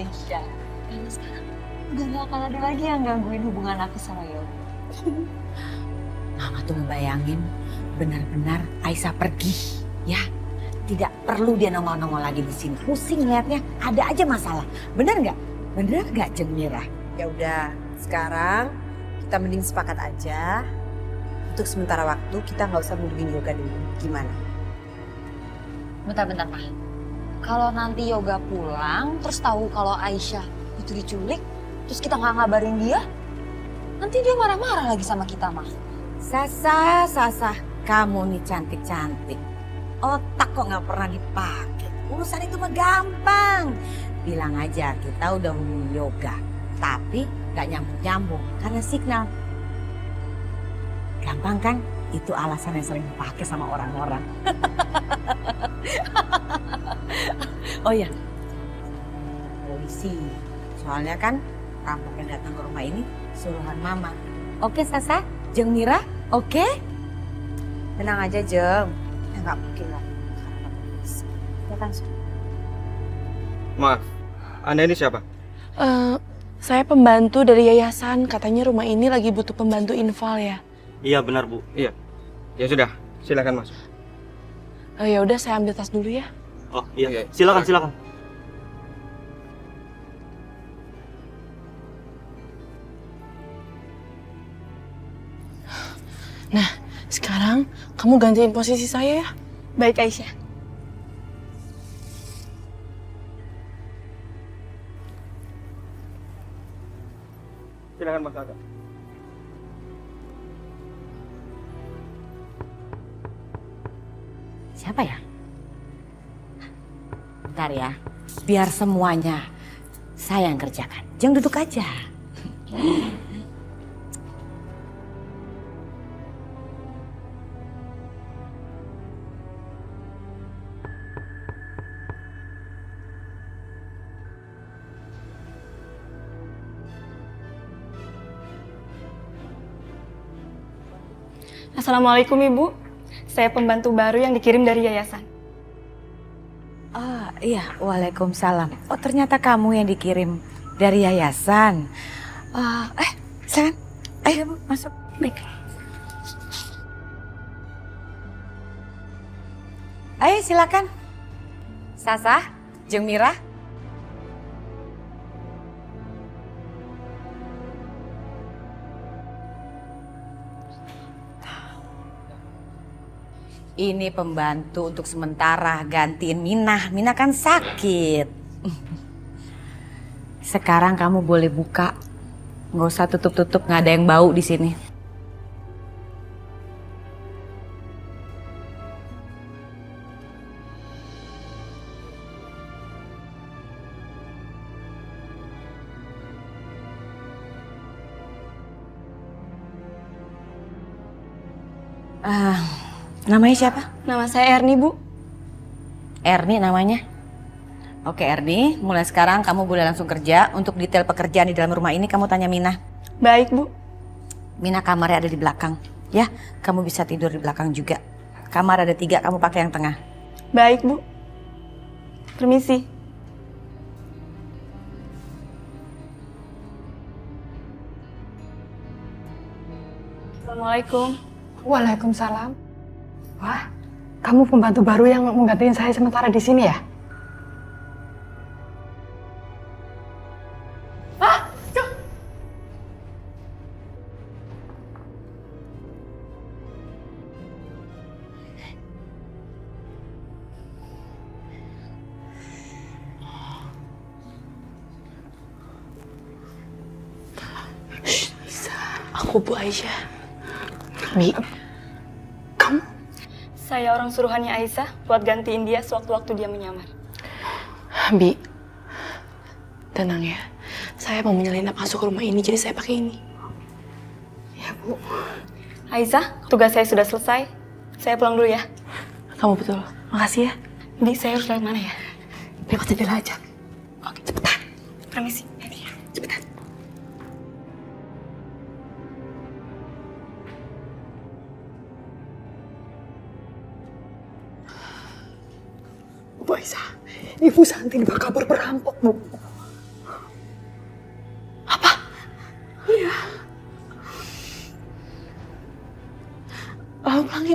Aisyah. Karena sekarang udah gak akan ada lagi yang gangguin hubungan aku sama Yoga. Mama tuh ngebayangin benar-benar Aisyah pergi, ya. Tidak perlu dia nongol-nongol lagi di sini. Pusing liatnya, ada aja masalah. Bener nggak? Bener nggak, Jeng Mira? Ya udah, sekarang kita mending sepakat aja. Untuk sementara waktu kita nggak usah ngundungin Yoga dulu. Gimana? Bentar-bentar, Pak. Kalau nanti Yoga pulang, terus tahu kalau Aisyah itu diculik, terus kita nggak ngabarin dia, nanti dia marah-marah lagi sama kita, Mah. Sasa, kamu nih cantik-cantik. Otak kok nggak pernah dipakai. Urusan itu mah gampang. Bilang aja kita udah hubungi Yoga, tapi nggak nyambung-nyambung karena signal. Gampang kan? Itu alasan yang sering dipakai sama orang-orang. Oh ya, polisi. Soalnya kan rampok yang datang ke rumah ini suruhan Mama. Oke Sasa, Jeng Mira, oke? Tenang aja, Jeng. Ya nggak mungkin lah. Ya kan, Su? Maaf, Anda ini siapa? Saya pembantu dari yayasan. Katanya rumah ini lagi butuh pembantu infal ya. Iya benar Bu. Iya. Ya sudah, silakan masuk. Ya udah, saya ambil tas dulu ya. Oh iya, silakan. Nah, sekarang kamu gantiin posisi saya ya. Baik, Aisyah. Silakan Mas Aga. Siapa ya? Bentar ya, biar semuanya saya yang kerjakan. Jeng duduk aja. Assalamualaikum, Ibu. Saya pembantu baru yang dikirim dari yayasan. Ah iya, waalaikumsalam. Oh ternyata kamu yang dikirim dari yayasan. Silakan. Ayo Bu, masuk. Baik. Ayo silakan. Sasa, Jeng Mira. Ini pembantu untuk sementara gantiin Minah. Minah kan sakit. Sekarang kamu boleh buka. Nggak usah tutup-tutup, nggak ada yang bau di sini. Namanya siapa? Nama saya Erni, Bu. Erni namanya. Oke Erni, mulai sekarang kamu boleh langsung kerja. Untuk detail pekerjaan di dalam rumah ini kamu tanya Minah. Baik, Bu. Minah kamarnya ada di belakang. Ya, kamu bisa tidur di belakang juga. Kamar ada 3, kamu pakai yang tengah. Baik, Bu. Permisi. Assalamualaikum. Waalaikumsalam. Wah, kamu pembantu baru yang menggantiin saya sementara di sini ya? Aku Bu Aisyah. Bi, kamu? Saya orang suruhannya Aisyah buat gantiin dia sewaktu-waktu dia menyamar. Bi, tenang ya. Saya mau menyelinap masuk ke rumah ini, jadi saya pakai ini. Ya Bu. Aisyah, tugas saya sudah selesai. Saya pulang dulu ya. Kamu betul. Makasih ya. Bi, saya harus lewat mana ya? Lewat jendela aja. Oke, cepetan. Permisi. Cepetan. Bu Aisyah, Ibu Santi dibakar perampok, Bu.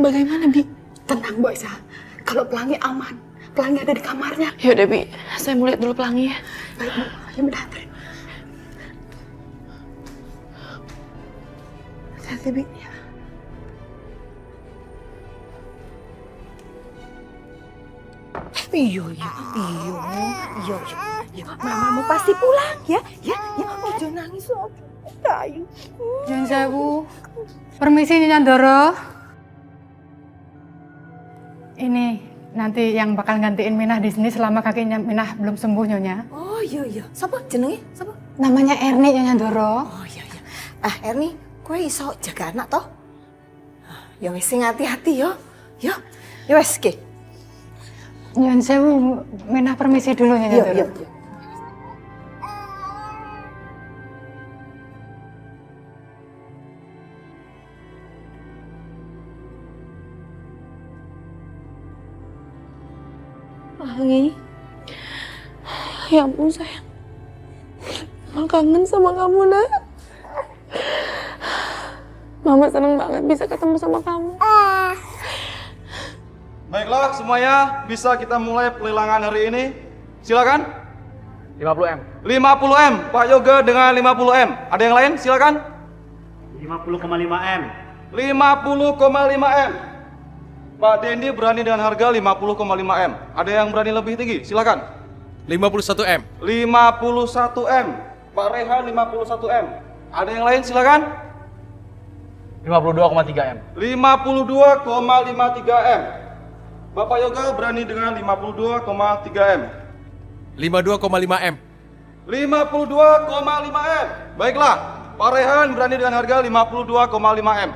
bagaimana, Bi? Tenang, Bu Aisyah. Kalau Pelangi aman. Pelangi ada di kamarnya. Ya udah, Bi. Saya mau lihat dulu Pelangi ya. Baik, Bu. Ya udah, anterin. Hati-hati, Bi. Iyo. Mamamu pasti pulang ya. Ojo nangis ojo. Ayo. Nyun sewu. Permisi Nyonya Ndoro. Ini nanti yang bakal gantiin Minah di sini selama kakinya Minah belum sembuh Nyonya. Oh iya. Sapa jenenge? Sapa? Namanya Erni Nyonya Ndoro. Oh iya. Erni, kowe iso jaga anak toh? Ya wis sing hati-hati yo. Ya wis ki. Nyun sewu, Minah permisi dulu Nyonya Ndoro. Pelangi. Ya ampun sayang. Mama kangen sama kamu, Nak. Mama seneng banget bisa ketemu sama kamu. Baiklah semuanya, bisa kita mulai pelelangan hari ini. Silakan. 50M. 50M, Pak Yoga dengan 50M. Ada yang lain? Silakan. 50,5M. 50,5M. Pak Dendi berani dengan harga 50,5M. Ada yang berani lebih tinggi? Silakan. 51M. 51M. Pak Rehan 51M. Ada yang lain? Silakan. 52,3M. 52,53M. Bapak Yoga berani dengan 52,3M. 52,5M. 52,5M. Baiklah, Pak Rehan berani dengan harga 52,5M.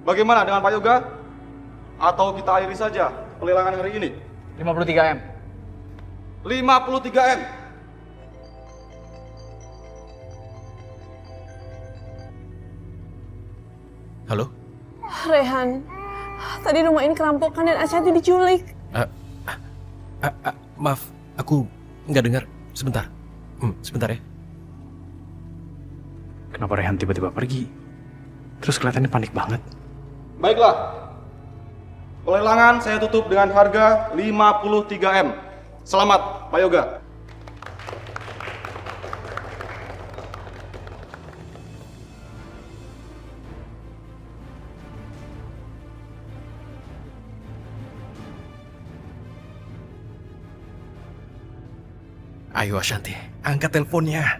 Bagaimana dengan Pak Yoga? Atau kita akhiri saja pelelangan hari ini? 53M. 53M. Halo? Rehan, tadi rumah ini kerampokan dan Asyati diculik. Maaf, aku nggak dengar. Sebentar. Sebentar ya. Kenapa Rehan tiba-tiba pergi? Terus kelihatannya panik banget. Baiklah. Pelelangan saya tutup dengan harga 53M. Selamat, Pak Yoga. Ayo Ashanti, angkat teleponnya.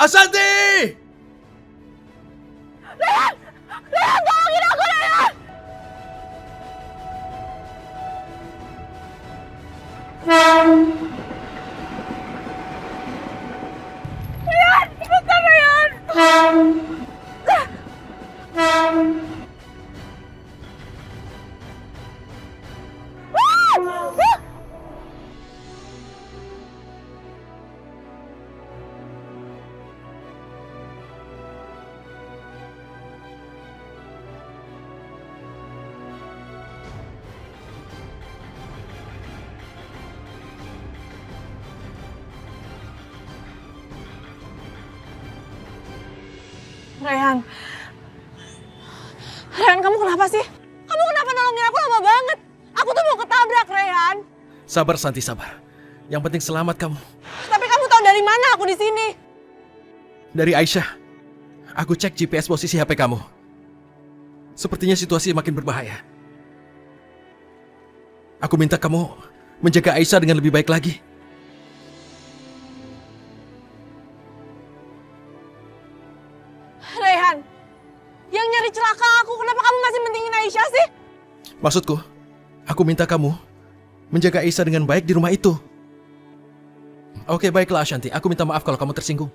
Ashanti! Rehan, kamu kenapa sih? nolongin aku lama banget. Aku tuh mau ketabrak, Rehan. Sabar Santi, sabar. Yang penting selamat kamu. Tapi kamu tahu dari mana aku di sini? Dari Aisyah. Aku cek GPS posisi HP kamu. Sepertinya situasi makin berbahaya. Aku minta kamu menjaga Aisyah dengan lebih baik lagi. Rehan, yang nyari celaka aku, kenapa kamu masih mentingin Aisyah sih? Maksudku, aku minta kamu menjaga Aisyah dengan baik di rumah itu. Oke, baiklah Ashanti. Aku minta maaf kalau kamu tersinggung.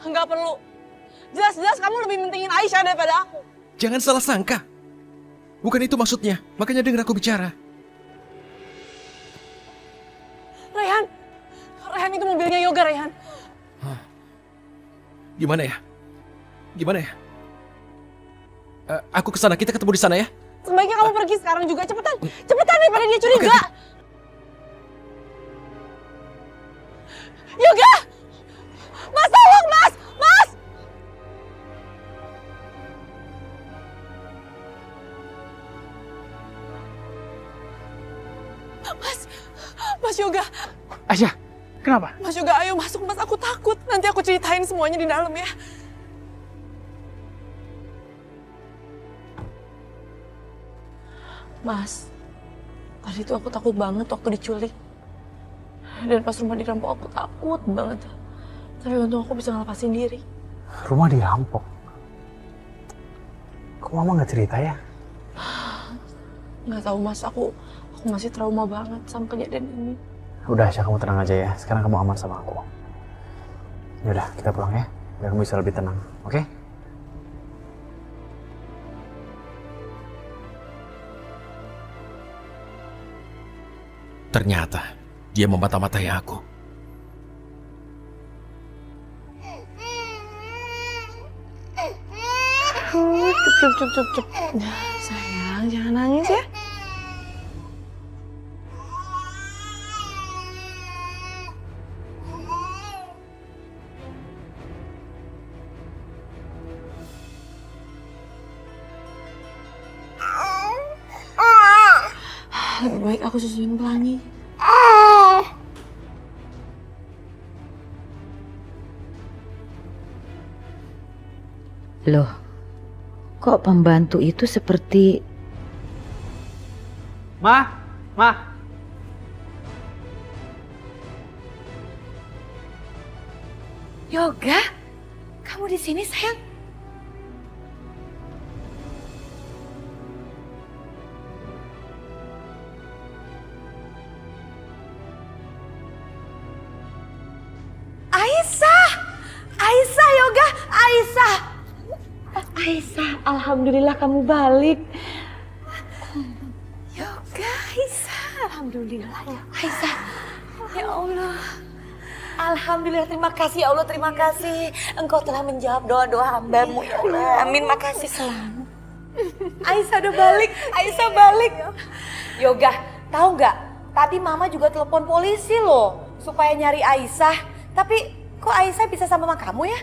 Enggak perlu. Jelas-jelas kamu lebih mentingin Aisyah daripada aku. Jangan salah sangka. Bukan itu maksudnya. Makanya dengar aku bicara. Rehan itu mobilnya Yoga, Rehan. Gimana ya? Gimana ya? Aku kesana. Kita ketemu di sana ya. Sebaiknya kamu pergi sekarang juga. Cepetan. Cepetan daripada dia curiga. Yoga! Mas, tolong, Mas! Mas! Mas Yoga. Aisyah, kenapa? Mas Yoga, ayo masuk, Mas. Aku takut. Nanti aku ceritain semuanya di dalam ya. Mas, tadi tuh aku takut banget waktu diculik. Dan pas rumah dirampok aku takut banget. Tapi untung aku bisa ngelepasin diri. Rumah dirampok. Kok mama nggak cerita ya? Nggak tahu Mas, aku masih trauma banget sama kejadian ini. Udah Aisyah, kamu tenang aja ya. Sekarang kamu aman sama aku. Yaudah, kita pulang ya. Biar kamu bisa lebih tenang, oke? Ternyata dia memata-matai aku. Cup. Sayang, jangan nangis ya. Lebih baik aku susuin pelangi. Loh, kok pembantu itu seperti... Ma. Yoga, kamu di sini sayang? Aisyah Yoga, Aisyah, alhamdulillah kamu balik. Yoga, Aisyah, alhamdulillah ya. Aisyah, ya Allah. Alhamdulillah, terima kasih ya Allah, terima kasih. Engkau telah menjawab doa-doa hambamu ya Allah. Amin, makasih selamat. Aisyah udah balik, Aisyah balik. Yoga, tahu nggak? Tadi Mama juga telepon polisi loh, supaya nyari Aisyah. Tapi kok Aisyah bisa sama mama kamu ya?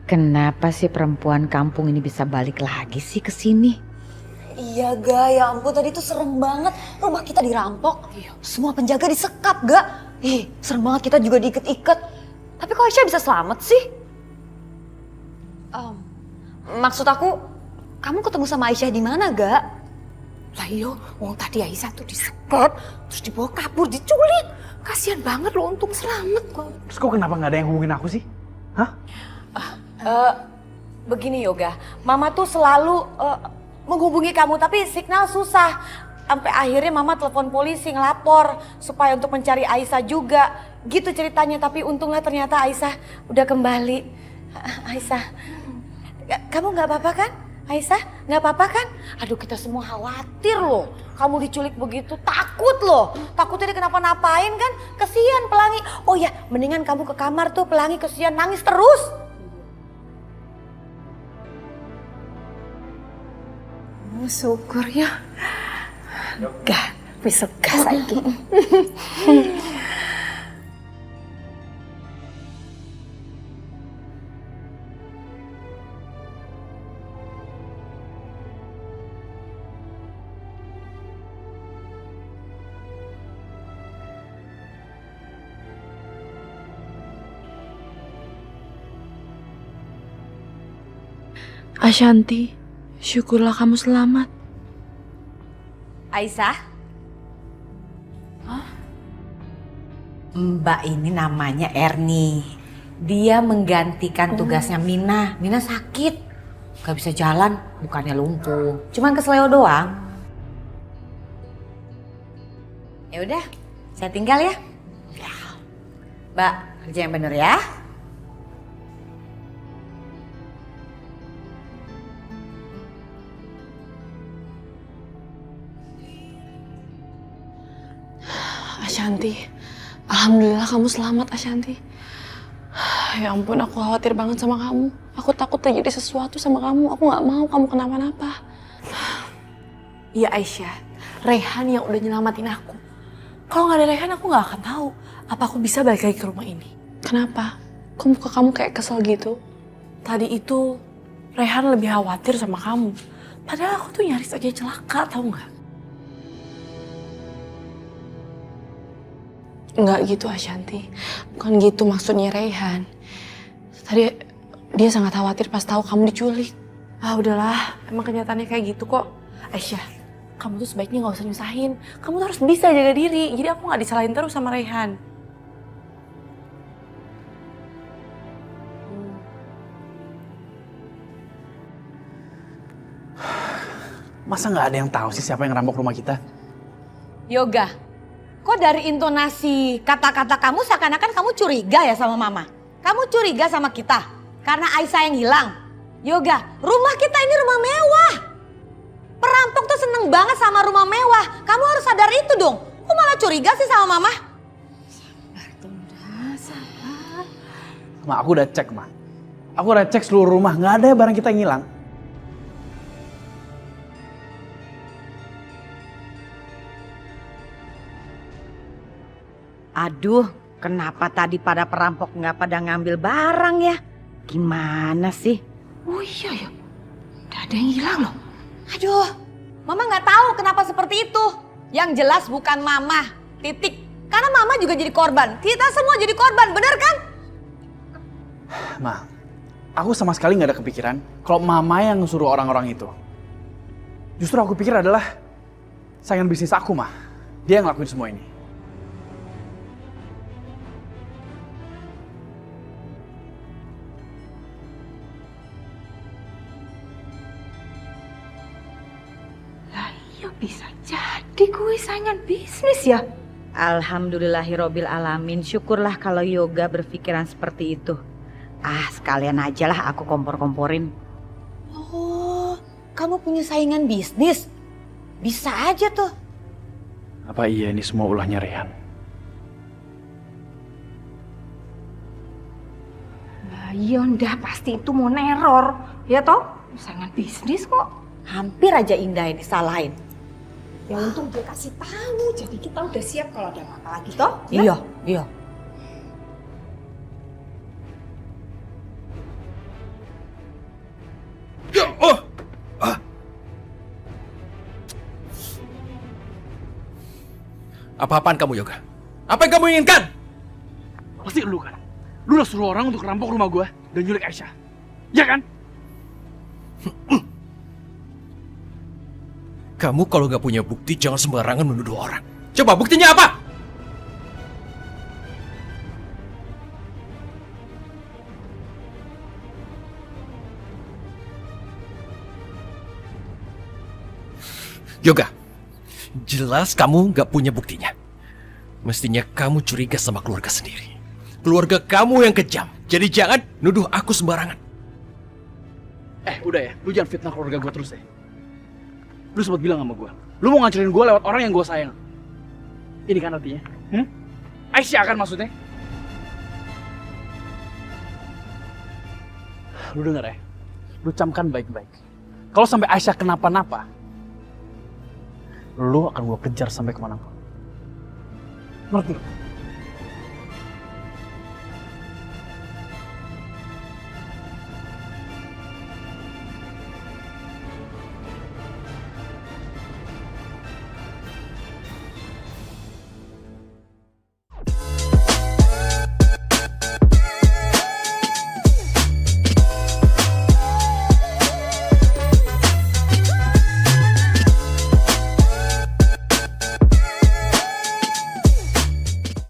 Kenapa sih perempuan kampung ini bisa balik lagi sih ke sini? Iya Ga, ya ampun tadi tuh serem banget. Rumah kita dirampok, semua penjaga disekap Ga. Serem banget, kita juga diikat-ikat. Tapi kok Aisyah bisa selamat sih? Maksud aku, kamu ketemu sama Aisyah di mana Ga? Lah iyo, tadi Aisyah tuh disekap, terus dibawa kabur, diculik. Kasian banget lo, untung selamat kok. Terus kok kenapa nggak ada yang hubungin aku sih? Hah? Begini Yoga, Mama tuh selalu menghubungi kamu tapi signal susah. Sampai akhirnya Mama telepon polisi ngelapor supaya untuk mencari Aisyah juga. Gitu ceritanya, tapi untunglah ternyata Aisyah udah kembali. Aisyah, kamu nggak apa-apa kan? Aisyah, nggak apa-apa kan? Aduh, kita semua khawatir loh. Kamu diculik begitu, takut loh. Takutnya dia kenapa-napain kan? Kesian Pelangi. Oh ya, mendingan kamu ke kamar tuh, Pelangi kesian nangis terus. Syukur ya. Gak, bisa gas lagi. Ashanti, syukurlah kamu selamat. Aisyah? Mbak ini namanya Erni. Dia menggantikan tugasnya Mina. Mina sakit, gak bisa jalan, bukannya lumpuh. Cuman kesleo doang. Ya udah, saya tinggal ya. Mbak, kerja yang bener ya. Ashanti, alhamdulillah kamu selamat Ashanti. Ya ampun, aku khawatir banget sama kamu. Aku takut terjadi sesuatu sama kamu. Aku gak mau kamu kenapa-napa. Iya Aisyah, Rehan yang udah nyelamatin aku. Kalau gak ada Rehan aku gak akan tahu apa aku bisa balik lagi ke rumah ini. Kenapa? Kok muka kamu kayak kesel gitu? Tadi itu Rehan lebih khawatir sama kamu. Padahal aku tuh nyaris aja celaka, tahu nggak? Nggak gitu Ashanti, bukan gitu maksudnya Rehan. Tadi dia sangat khawatir pas tahu kamu diculik. Ah udahlah, emang kenyataannya kayak gitu kok. Aisyah, kamu tuh sebaiknya nggak usah nyusahin. Kamu tuh harus bisa jaga diri, jadi aku nggak disalahin terus sama Rehan. Masa nggak ada yang tahu sih siapa yang ngerampok rumah kita? Yoga, kok dari intonasi kata-kata kamu seakan-akan kamu curiga ya sama Mama? Kamu curiga sama kita karena Aisyah yang hilang? Yoga, rumah kita ini rumah mewah. Perampok tuh seneng banget sama rumah mewah. Kamu harus sadar itu dong. Kok malah curiga sih sama Mama? Sabar, Tunda, sabar. Ma, aku udah cek, Ma. Aku udah cek seluruh rumah, nggak ada barang kita yang hilang. Aduh, kenapa tadi pada perampok nggak pada ngambil barang ya? Gimana sih? Oh iya ya, udah ada yang hilang loh. Aduh, Mama nggak tahu kenapa seperti itu. Yang jelas bukan Mama, titik. Karena Mama juga jadi korban. Kita semua jadi korban, bener kan? Ma, aku sama sekali nggak ada kepikiran kalau Mama yang suruh orang-orang itu. Justru aku pikir adalah saingan bisnis aku, Ma. Dia yang ngelakuin semua ini. Ya bisa jadi gue saingan bisnis ya. Alhamdulillahirobbil alamin. Syukurlah kalau Yoga berpikiran seperti itu. Ah, sekalian aja lah aku kompor-komporin. Oh, kamu punya saingan bisnis? Bisa aja tuh. Apa iya ini semua ulahnya Rehan? Nah, Yonda pasti itu mau neror, ya toh? Saingan bisnis kok. Hampir aja Indah yang disalahin. Ya untung dia kasih tahu, jadi kita udah siap kalau ada apa-apa lagi toh. Iya, iya. Ya, oh! Ah. Apa-apaan kamu, Yoga? Apa yang kamu inginkan? Pasti lu kan? Lu udah suruh orang untuk rampok rumah gue dan nyulik Aisyah. Ya kan? Kamu kalau nggak punya bukti jangan sembarangan menuduh orang. Coba buktinya apa? Yoga, jelas kamu nggak punya buktinya. Mestinya kamu curiga sama keluarga sendiri. Keluarga kamu yang kejam. Jadi jangan nuduh aku sembarangan. Udah ya, lu jangan fitnah keluarga gue terus ya. Lu sempat bilang sama gue, lu mau ngancurin gue lewat orang yang gue sayang. Ini kan artinya? Aisyah kan maksudnya? Lu denger ya, lu camkan baik-baik. Kalau sampai Aisyah kenapa-napa, lu akan gue kejar sampai kemana-mana. Ngerti?